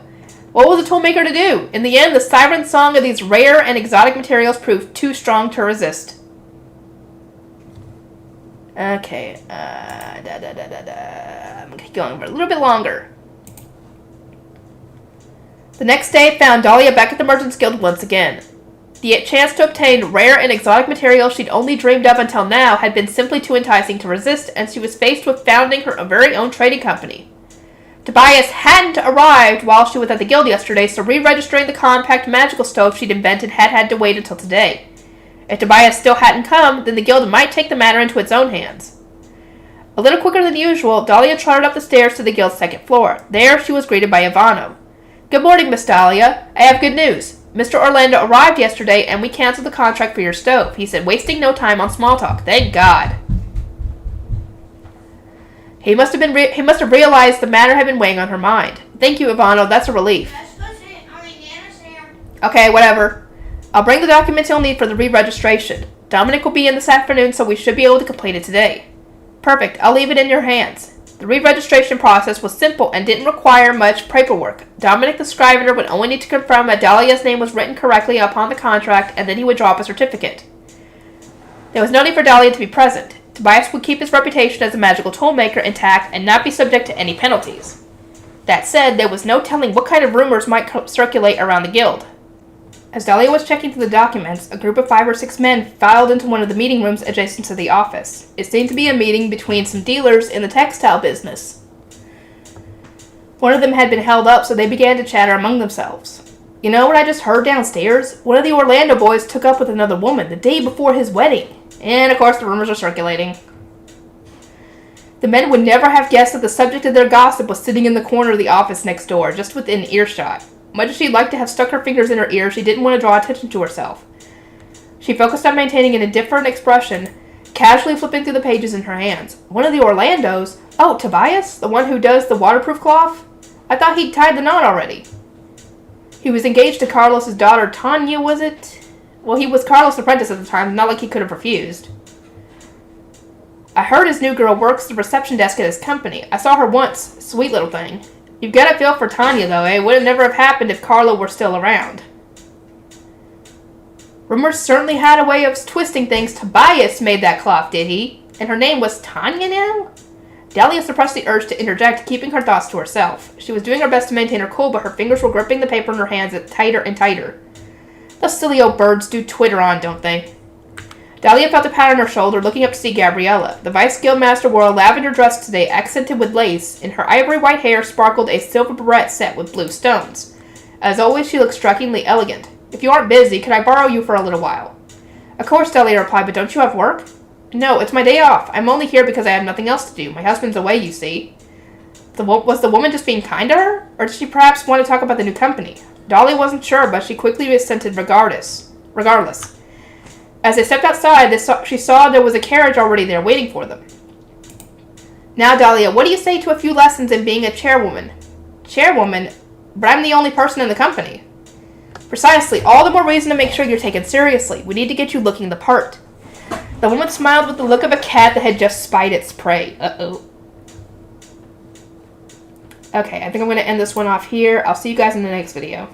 What was the toolmaker to do? In the end, the siren song of these rare and exotic materials proved too strong to resist. Okay, I'm gonna keep going for a little bit longer. The next day found Dahlia back at the Merchants Guild once again. The chance to obtain rare and exotic materials she'd only dreamed of until now had been simply too enticing to resist, and she was faced with founding her very own trading company. Tobias hadn't arrived while she was at the guild yesterday, so re-registering the compact magical stove she'd invented had to wait until today. If Tobias still hadn't come, then the guild might take the matter into its own hands. A little quicker than usual, Dahlia trotted up the stairs to the guild's second floor. There she was greeted by Ivano. Good morning, Miss Dahlia. I have good news. Mr. Orlando arrived yesterday, and we canceled the contract for your stove. He said, wasting no time on small talk. Thank God. He must have realized the matter had been weighing on her mind. Thank you, Ivano. That's a relief. Okay, whatever. I'll bring the documents you'll need for the re-registration. Dominic will be in this afternoon, so we should be able to complete it today. Perfect. I'll leave it in your hands. The re-registration process was simple and didn't require much paperwork. Dominic the scrivener would only need to confirm that Dahlia's name was written correctly upon the contract, and then he would drop a certificate. There was no need for Dahlia to be present. Tobias would keep his reputation as a magical toolmaker intact and not be subject to any penalties. That said, there was no telling what kind of rumors might circulate around the guild. As Dahlia was checking through the documents, a group of 5 or 6 men filed into one of the meeting rooms adjacent to the office. It seemed to be a meeting between some dealers in the textile business. One of them had been held up, so they began to chatter among themselves. You know what I just heard downstairs? One of the Orlando boys took up with another woman the day before his wedding. And, of course, the rumors are circulating. The men would never have guessed that the subject of their gossip was sitting in the corner of the office next door, just within earshot. Much as she'd like to have stuck her fingers in her ears, she didn't want to draw attention to herself. She focused on maintaining an indifferent expression, casually flipping through the pages in her hands. One of the Orlandos? Oh, Tobias? The one who does the waterproof cloth? I thought he'd tied the knot already. He was engaged to Carlos's daughter, Tanya, was it? Well, he was Carlos' apprentice at the time, not like he could have refused. I heard his new girl works the reception desk at his company. I saw her once. Sweet little thing. You've got a feel for Tanya, though, eh? Would have never have happened if Carlo were still around. Rumors certainly had a way of twisting things. Tobias made that cloth, did he? And her name was Tanya now? Dahlia suppressed the urge to interject, keeping her thoughts to herself. She was doing her best to maintain her cool, but her fingers were gripping the paper in her hands tighter and tighter. Those silly old birds do twitter on, don't they? Dahlia felt a pat on her shoulder, looking up to see Gabriella. The Vice Guildmaster wore a lavender dress today, accented with lace. In her ivory white hair sparkled a silver barrette set with blue stones. As always, she looked strikingly elegant. If you aren't busy, could I borrow you for a little while? Of course, Dahlia replied, but don't you have work? No, it's my day off. I'm only here because I have nothing else to do. My husband's away, you see. Was the woman just being kind to her? Or did she perhaps want to talk about the new company? Dahlia wasn't sure, but she quickly assented regardless. As they stepped outside, she saw there was a carriage already there waiting for them. Now, Dahlia, what do you say to a few lessons in being a chairwoman? Chairwoman? But I'm the only person in the company. Precisely. All the more reason to make sure you're taken seriously. We need to get you looking the part. The woman smiled with the look of a cat that had just spied its prey. Uh-oh. Okay, I think I'm going to end this one off here. I'll see you guys in the next video.